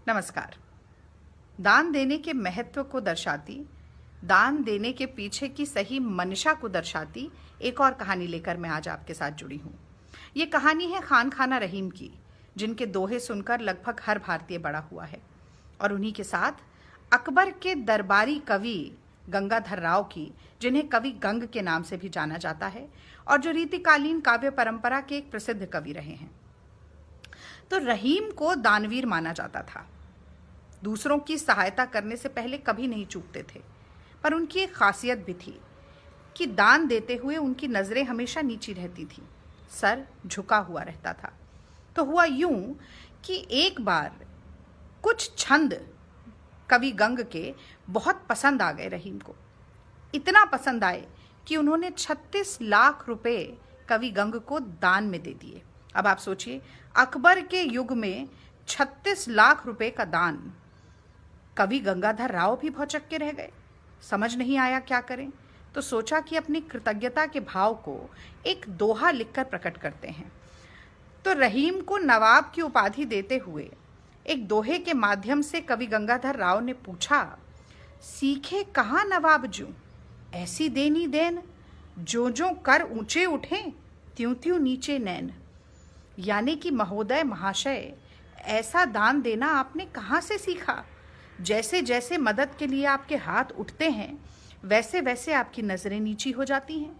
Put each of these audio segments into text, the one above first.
नमस्कार। दान देने के महत्व को दर्शाती, दान देने के पीछे की सही मंशा को दर्शाती एक और कहानी लेकर मैं आज आपके साथ जुड़ी हूँ। ये कहानी है खान खाना रहीम की, जिनके दोहे सुनकर लगभग हर भारतीय बड़ा हुआ है, और उन्हीं के साथ अकबर के दरबारी कवि गंगाधर राव की, जिन्हें कवि गंग के नाम से भी जाना जाता है और जो रीतिकालीन काव्य परंपरा के एक प्रसिद्ध कवि रहे हैं। तो रहीम को दानवीर माना जाता था। दूसरों की सहायता करने से पहले कभी नहीं चूकते थे, पर उनकी एक खासियत भी थी कि दान देते हुए उनकी नजरें हमेशा नीची रहती थी, सर झुका हुआ रहता था। तो हुआ यूं कि एक बार कुछ छंद कवि गंग के बहुत पसंद आ गए रहीम को। इतना पसंद आए कि उन्होंने 36 लाख रुपए कवि गंग को दान में दे दिए। अब आप सोचिए, अकबर के युग में 36 लाख रुपए का दान। कवि गंगाधर राव भी भौचक्के के रह गए, समझ नहीं आया क्या करें। तो सोचा कि अपनी कृतज्ञता के भाव को एक दोहा लिखकर प्रकट करते हैं। तो रहीम को नवाब की उपाधि देते हुए एक दोहे के माध्यम से कवि गंगाधर राव ने पूछा, सीखे कहाँ नवाब जू, ऐसी देनी देन, जो जो कर ऊंचे उठे, त्यों त्यों नीचे नैन। यानी कि महोदय महाशय, ऐसा दान देना आपने कहाँ से सीखा? जैसे जैसे मदद के लिए आपके हाथ उठते हैं, वैसे वैसे आपकी नजरें नीची हो जाती हैं।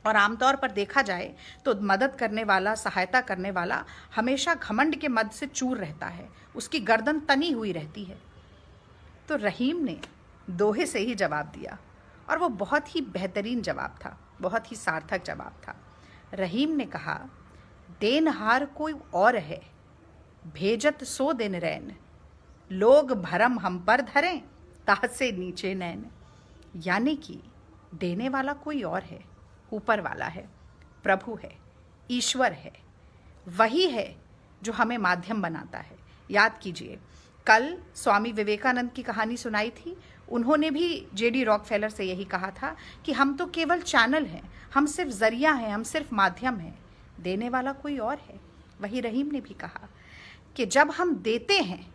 और आमतौर पर देखा जाए तो मदद करने वाला, सहायता करने वाला हमेशा घमंड के मद से चूर रहता है, उसकी गर्दन तनी हुई रहती है। तो रहीम ने दोहे से ही जवाब दिया, और वो बहुत ही बेहतरीन जवाब था, बहुत ही सार्थक जवाब था। रहीम ने कहा, देनहार कोई और है, भेजत सो दिन रैन, लोग भरम हम पर धरें, ताह से नीचे नैन। यानी कि देने वाला कोई और है, ऊपर वाला है, प्रभु है, ईश्वर है, वही है जो हमें माध्यम बनाता है। याद कीजिए, कल स्वामी विवेकानंद की कहानी सुनाई थी। उन्होंने भी जेडी रॉकफेलर से यही कहा था कि हम तो केवल चैनल हैं, हम सिर्फ जरिया हैं, हम सिर्फ माध्यम हैं, देने वाला कोई और है। वही रहीम ने भी कहा कि जब हम देते हैं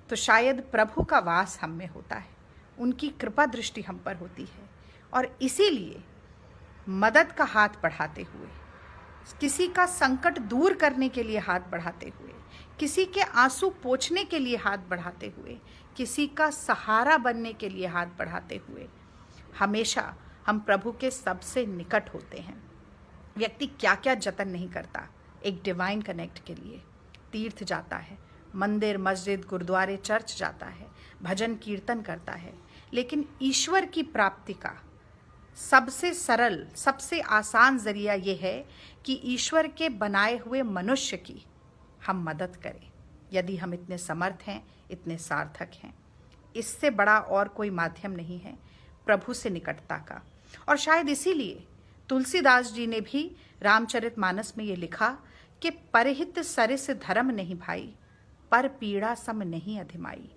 तो शायद प्रभु का वास हम में होता है, उनकी कृपा दृष्टि हम पर होती है। और इसीलिए मदद का हाथ बढ़ाते हुए, किसी का संकट दूर करने के लिए हाथ बढ़ाते हुए, किसी के आंसू पोंछने के लिए हाथ बढ़ाते हुए, किसी का सहारा बनने के लिए हाथ बढ़ाते हुए, हमेशा हम प्रभु के सबसे निकट होते हैं। व्यक्ति क्या क्या जतन नहीं करता एक डिवाइन कनेक्ट के लिए। तीर्थ जाता है, मंदिर, मस्जिद, गुरुद्वारे, चर्च जाता है, भजन कीर्तन करता है, लेकिन ईश्वर की प्राप्ति का सबसे सरल, सबसे आसान जरिया यह है कि ईश्वर के बनाए हुए मनुष्य की हम मदद करें। यदि हम इतने समर्थ हैं, इतने सार्थक हैं, इससे बड़ा और कोई माध्यम नहीं है प्रभु से निकटता का। और शायद इसीलिए तुलसीदास जी ने भी रामचरितमानस में ये लिखा कि परहित सरिस धर्म नहीं भाई, पर पीड़ा सम नहीं अधिमाई।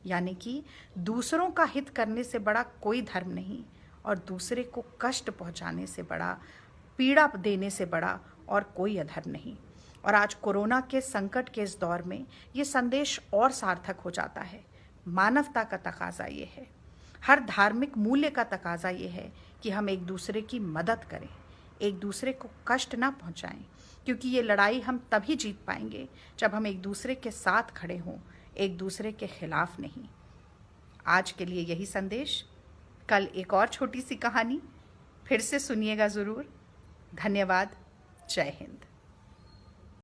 यानी कि दूसरों का हित करने से बड़ा कोई धर्म नहीं, और दूसरे को कष्ट पहुंचाने से बड़ा, पीड़ा देने से बड़ा और कोई अधर्म नहीं। और आज कोरोना के संकट के इस दौर में ये संदेश और सार्थक हो जाता है। मानवता का तकाजा ये है, हर धार्मिक मूल्य का तकाजा ये है कि हम एक दूसरे की मदद करें, एक दूसरे को कष्ट ना पहुंचाएं, क्योंकि ये लड़ाई हम तभी जीत पाएंगे जब हम एक दूसरे के साथ खड़े हों, एक दूसरे के खिलाफ नहीं। आज के लिए यही संदेश। कल एक और छोटी सी कहानी फिर से सुनिएगा ज़रूर। धन्यवाद। जय हिंद।